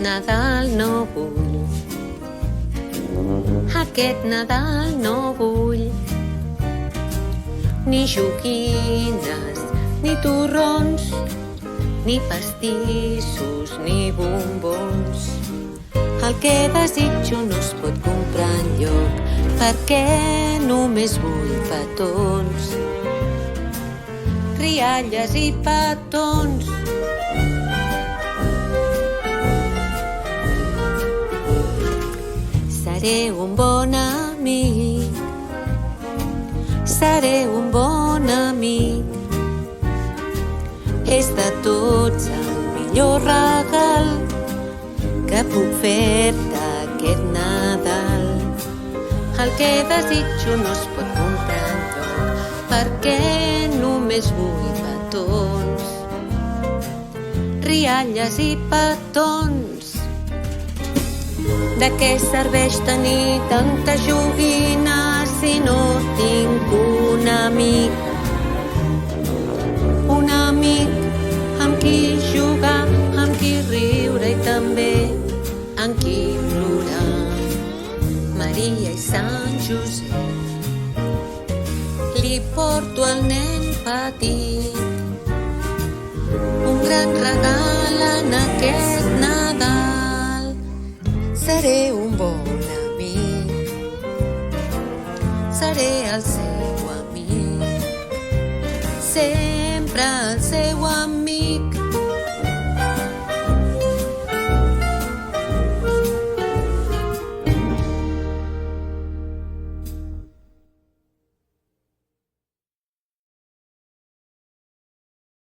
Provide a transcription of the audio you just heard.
Nadal no vull. Aquest Nadal no vull ni joguines, ni torrons, ni pastissos, ni bombons. El que desitjo no es pot comprar enlloc, perquè només vull petons, rialles i petons. Seré un bon amic, seré un bon amic. És de tots el millor regal que puc fer-te aquest Nadal. El que desitjo no es pot comprar enlloc, perquè només vull petons, rialles i petons. De què serveix tenir tantes joguines si no tinc un amic? Un amic amb qui jugar, amb qui riure i també amb qui plorar. Maria i Sant Josep, li porto al nen petit un gran regal en aquest Nadal. Seré un bon amic, seré el seu amic, sempre